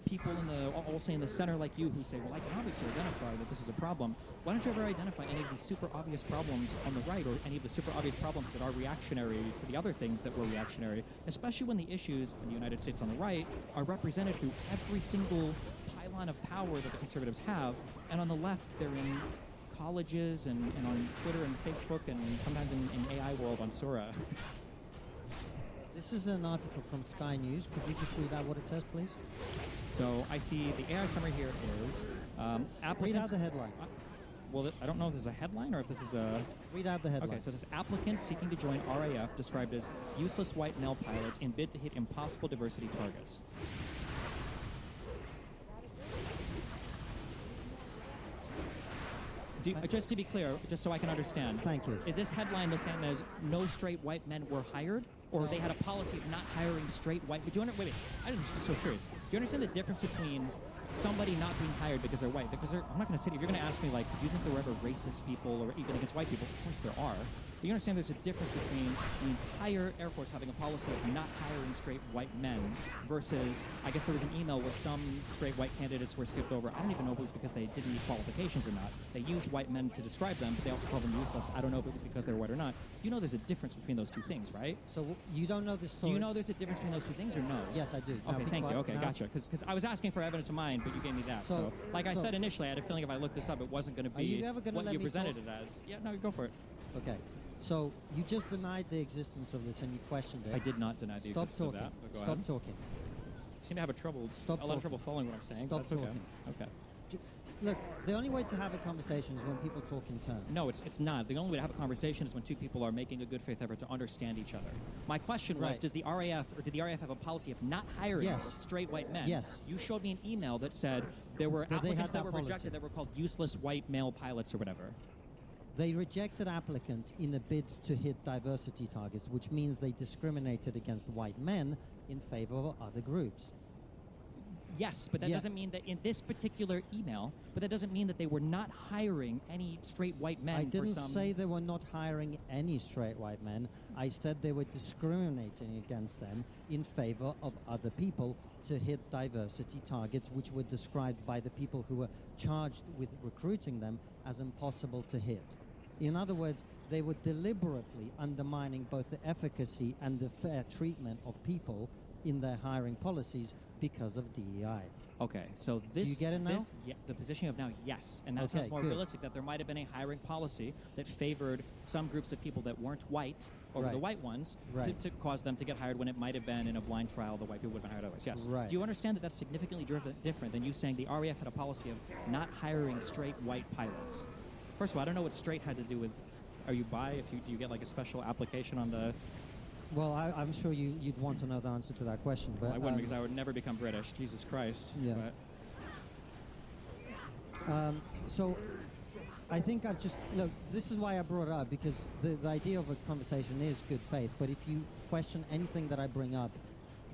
people I'll say in the center like you who say, well, I can obviously identify that this is a problem. Why don't you ever identify any of these super obvious problems on the right or any of the super obvious problems that are reactionary to the other things that were reactionary, especially when the issues in the United States on the right are represented through every single pylon of power that the conservatives have, and on the left they're in colleges and on Twitter and Facebook and sometimes in AI world on Sora. This is an article from Sky News. Could you just read out what it says, please? So I see the AI summary here is applicants. Read out the headline. Well, I don't know if this is a headline or if this is a... Read out the headline. Okay, so it says applicants seeking to join RAF described as useless white male pilots in bid to hit impossible diversity targets. Just to be clear, just so I can understand. Thank you. Is this headline the same as no straight white men were hired? Or they had a policy of not hiring straight white... Wait, I'm just so curious. Do you understand the difference between somebody not being hired because they're white? Because I'm not going to sit here. You're going to ask me, like, do you think there were ever racist people or even against white people? Of course there are. But you understand there's a difference between the entire Air Force having a policy of not hiring straight white men versus, I guess there was an email where some straight white candidates were skipped over. I don't even know if it was because they didn't meet qualifications or not. They used white men to describe them, but they also called them useless. I don't know if it was because they were white or not. You know there's a difference between those two things, right? So you don't know this story? Do you know there's a difference between those two things or no? Yes, I do. Okay, thank you. Okay, now, gotcha. Because I was asking for evidence of mine, but you gave me that. So like I said initially, I had a feeling if I looked this up, it wasn't going to be you ever gonna what let you me presented talk? it as. Yeah, no, go for it. Okay. So you just denied the existence of this and you questioned it. I did not deny the existence of that. But go Stop ahead. talking. You seem to have a Stop lot of trouble following what I'm saying. Stop but that's talking. Okay. Look, the only way to have a conversation is when people talk in terms. No, it's not. The only way to have a conversation is when two people are making a good faith effort to understand each other. My question was, Right. did the RAF have a policy of not hiring Yes. straight white men? Yes. You showed me an email that said there were That they applicants had that that were policy. rejected that were called useless white male pilots or whatever. They rejected applicants in a bid to hit diversity targets, which means they discriminated against white men in favor of other groups. Yes, but that doesn't mean that in this particular email, but that doesn't mean that they were not hiring any straight white men I didn't for some... say they were not hiring any straight white men. I said they were discriminating against them in favor of other people to hit diversity targets, which were described by the people who were charged with recruiting them as impossible to hit. In other words, they were deliberately undermining both the efficacy and the fair treatment of people in their hiring policies because of DEI. Okay, so this... Do you get it now? The position of now, yes. And that Okay, sounds more good. realistic, that there might have been a hiring policy that favored some groups of people that weren't white over the Right. white ones Right. to cause them to get hired when it might have been in a blind trial the white people would have been hired otherwise. Yes. Right. Do you understand that that's significantly different than you saying the RAF had a policy of not hiring straight white pilots? First of all, I don't know what straight had to do with... Are you bi? Do you get like a special application on the... Well, I'm sure you'd want to know the answer to that question, but I wouldn't because I would never become British. Jesus Christ. Yeah. But So I think I've just... Look, this is why I brought it up, because the idea of a conversation is good faith, but if you question anything that I bring up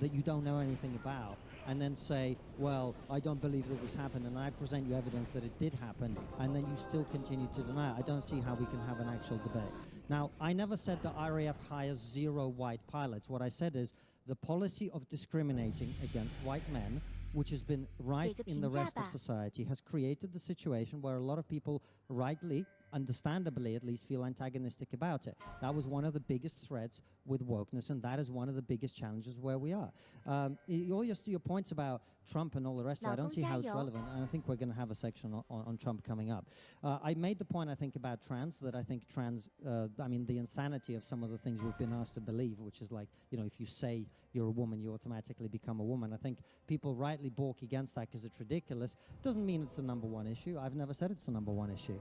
that you don't know anything about, and then say, well, I don't believe that this happened, and I present you evidence that it did happen, and then you still continue to deny it, I don't see how we can have an actual debate. Now, I never said the RAF hires 0 white pilots. What I said is the policy of discriminating against white men, which has been rife in the rest of society, has created the situation where a lot of people rightly, understandably at least, feel antagonistic about it. That was one of the biggest threats with wokeness, and that is one of the biggest challenges where we are. All your points about Trump and all the rest of it, I don't see how it's relevant, and I think we're going to have a section on Trump coming up. I made the point, I think, about trans, that I think trans, I mean, the insanity of some of the things we've been asked to believe, which is like, you know, if you say you're a woman, you automatically become a woman. I think people rightly balk against that because it's ridiculous. Doesn't mean it's the #1 issue. I've never said it's the #1 issue.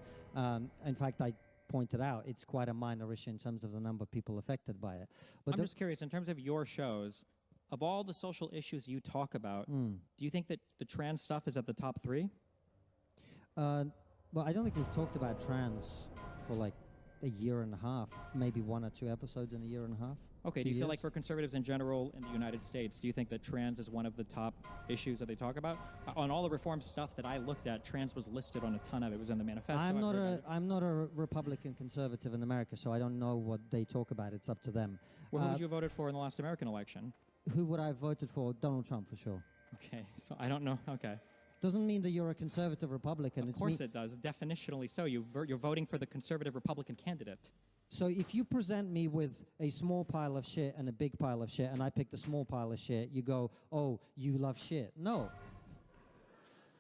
In fact, I pointed out, it's quite a minor issue in terms of the number of people affected by it. But I'm just curious, in terms of your shows, of all the social issues you talk about, do you think that the trans stuff is at the top 3? well, I don't think we've talked about trans for like a year and a half, maybe 1 or 2 episodes in a year and a half. Okay, 2 do you feel years. like for conservatives in general in the United States, do you think that trans is one of the top issues that they talk about? On all the reform stuff that I looked at, trans was listed on a ton of it. It was in the manifesto. I'm not a Republican conservative in America, so I don't know what they talk about. It's up to them. Well, who would you have voted for in the last American election? Who would I have voted for? Donald Trump, for sure. Okay, so I don't know. Okay. Doesn't mean that you're a conservative Republican. Of course it does. Definitionally so. You're voting for the conservative Republican candidate. So if you present me with a small pile of shit and a big pile of shit, and I pick the small pile of shit, you go, oh, you love shit. No.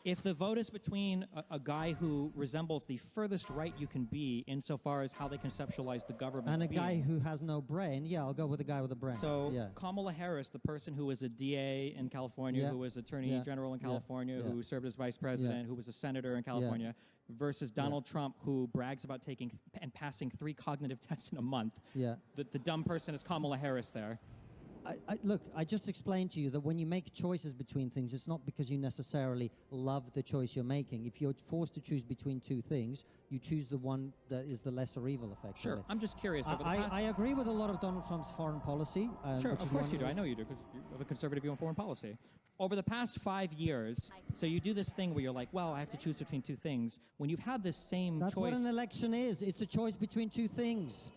If the vote is between a guy who resembles the furthest right you can be insofar as how they conceptualize the government And a being, guy who has no brain, yeah, I'll go with the guy with a brain. So yeah. Kamala Harris, the person who was a DA in California, Yeah. who was Attorney Yeah. General in Yeah. California, Yeah. who served as Vice President, who was a Senator in California, versus Donald Trump, who brags about taking and passing 3 cognitive tests in a month. Yeah. The dumb person is Kamala Harris there. Look, I just explained to you that when you make choices between things, it's not because you necessarily love the choice you're making. If you're forced to choose between 2 things, you choose the one that is the lesser evil, effectively. Sure, I'm just curious. Over the past I agree with a lot of Donald Trump's foreign policy. Sure, which of is course one you do. I reason- know you do, because you have a conservative view on foreign policy. Over the past 5 years, so you do this thing where you're like, well, I have to choose between 2 things. When you've had this same That's choice... what an election is. It's a choice between 2 things.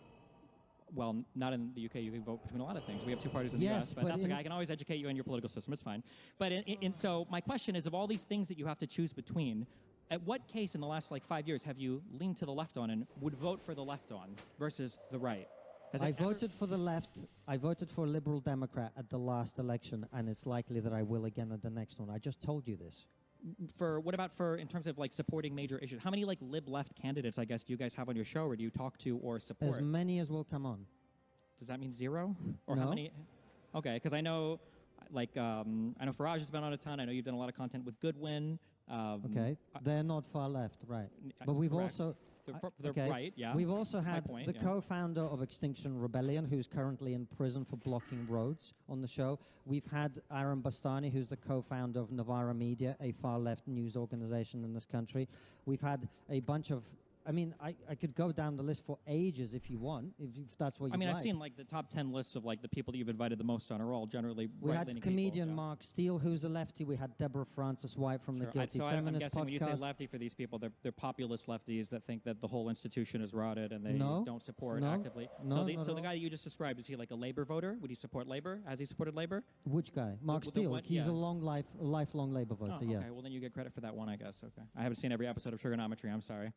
Well, not in the UK. You can vote between a lot of things. We have 2 parties in the Yes, US, but but that's in- okay. I can always educate you on your political system. It's fine. But so my question is, of all these things that you have to choose between, at what case in the last 5 years have you leaned to the left on and would vote for the left on versus the right? I voted for the left. I voted for a Liberal Democrat at the last election, and it's likely that I will again at the next one. I just told you this. What about in terms of supporting major issues? How many lib-left candidates, I guess, do you guys have on your show, or do you talk to or support? As many as will come on. Does that mean 0? Or how No. many? Okay, because I know, I know Farage has been on a ton. I know you've done a lot of content with Goodwin. Okay, they're not far left, right? But we've correct. also They're okay. right, yeah. We've also had point, the yeah. co-founder of Extinction Rebellion, who's currently in prison for blocking roads, on the show. We've had Aaron Bastani, who's the co-founder of Novara Media, a far-left news organization in this country. We've had a bunch of... I mean, I could go down the list for ages if you want, if that's what you like. I've seen the top 10 lists of the people that you've invited the most on are all generally We had right-leaning comedian people, yeah. Mark Steele, who's a lefty. We had Deborah Francis White from the Sure. Guilty I'm Feminist guessing podcast. when you say lefty for these people, they're populist lefties that think that the whole institution is rotted and they No. don't support No. actively. No, so not so at the guy all. that you just described, is he a Labor voter? Would he support Labor? Has he supported Labor? Which guy? Mark the Steele. one- He's yeah. a lifelong Labour voter. Oh, Yeah. okay. Well, then you get credit for that one, I guess. Okay. I haven't seen every episode of Trigonometry. I'm sorry.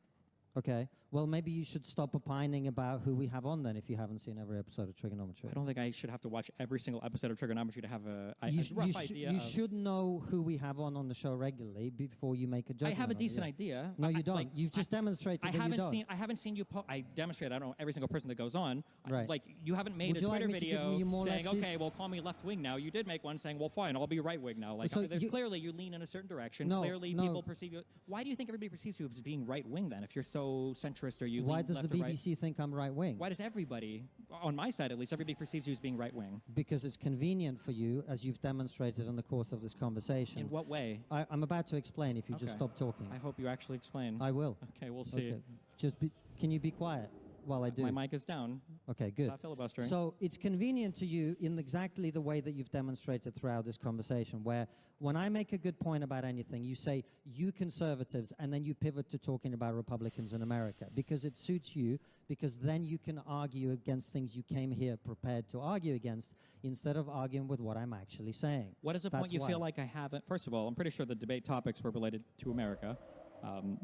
Okay. Well, maybe you should stop opining about who we have on then if you haven't seen every episode of Trigonometry. I don't think I should have to watch every single episode of Trigonometry to have a You rough idea. you of- should know who we have on the show regularly before you make a I judgment. have a on it, decent yeah. idea. No, you don't. like, You've just demonstrated I that you haven't don't. seen. I haven't seen you. I demonstrate. I don't know every single person that goes on. Right. You haven't made Would a you like Twitter me to give video you more saying, lefties? "Okay, well, call me left wing now." You did make one saying, "Well, fine, I'll be right wing now." So there's you- clearly you lean in a certain direction. No, Clearly, no. people perceive you. Why do you think everybody perceives you as being right wing then? If you're so centrist or you Why lean does left the or right? BBC think I'm right wing? Why does everybody, on my side at least, everybody perceives you as being right wing? Because it's convenient for you, as you've demonstrated in the course of this conversation. In what way? I'm about to explain if you just Okay. stop talking. I hope you actually explain. I will. Okay, we'll see. Okay. Can you be quiet while I do? My mic is down. Okay, good. Stop filibustering. So it's convenient to you in exactly the way that you've demonstrated throughout this conversation, where when I make a good point about anything, you say, you conservatives, and then you pivot to talking about Republicans in America, because it suits you, because then you can argue against things you came here prepared to argue against, instead of arguing with what I'm actually saying. What is a That's point you why. feel like I haven't? First of all, I'm pretty sure the debate topics were related to America.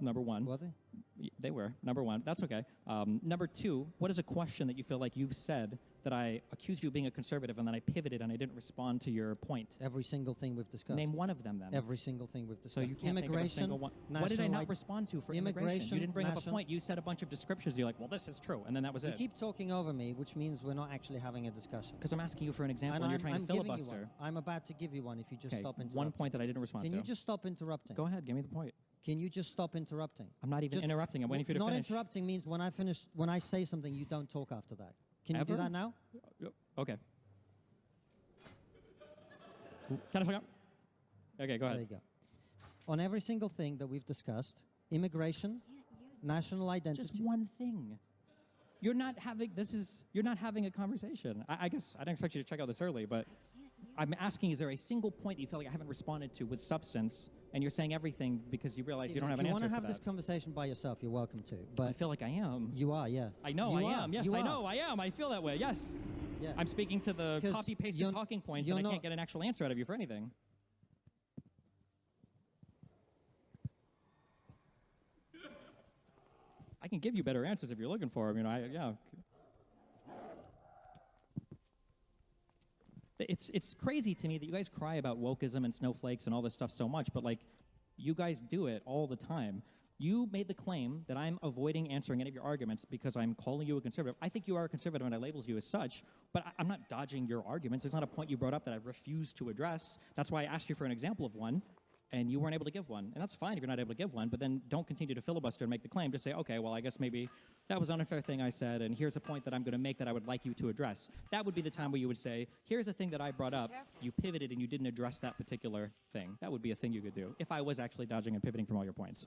Number one. Were they? They were. Number one. That's okay. Number two, what is a question that you feel like you've said that I accused you of being a conservative and then I pivoted and I didn't respond to your point? Every single thing we've discussed. Name one of them then. Every single thing we've So discussed. you can't think of a single one. What did I not respond to for immigration? You didn't bring up a national- point. You said a bunch of descriptions. You're like, well, this is true. And then that was You it. keep talking over me, which means we're not actually having a discussion. Because I'm asking you for an example and, And you're trying to giving you filibuster. one. I'm about to give you one if you just Okay, stop interrupting. one point that I didn't respond Can to. you just stop interrupting? Go ahead. Give me the point. Can you just stop interrupting? I'm not even Just- interrupting. I'm waiting for you to Not finish. interrupting means when I say something, you don't talk after that. Can you do Ever? that now? Okay. Can I talk? Okay, go There ahead. you go. On every single thing that we've discussed, immigration, national identity. Just one thing. You're not having a conversation. I guess I didn't expect you to check out this early, but I'm asking, is there a single point that you feel like I haven't responded to with substance, and you're saying everything because you realize you don't have an If you want answer to have for this that? conversation by yourself, you're welcome to. I But feel like I am. you are, yeah. I know You I are. am. Yes, You I are. know I am. I feel that way. Yes. Yeah. I'm speaking to the 'Cause copy-pasted you're- talking points, you're and I not- can't get an actual answer out of you for anything. I can give you better answers if you're looking for them. Yeah. It's crazy to me that you guys cry about wokeism and snowflakes and all this stuff so much, but like, you guys do it all the time. You made the claim that I'm avoiding answering any of your arguments because I'm calling you a conservative. I think you are a conservative and I labels you as such, but I'm not dodging your arguments. There's not a point you brought up that I refused to address. That's why I asked you for an example of one, and you weren't able to give one. And that's fine if you're not able to give one, but then don't continue to filibuster and make the claim. Just say, okay, well, I guess maybe that was an unfair thing I said, and here's a point that I'm going to make that I would like you to address. That would be the time where you would say, here's a thing that I brought up. You pivoted and you didn't address that particular thing. That would be a thing you could do if I was actually dodging and pivoting from all your points.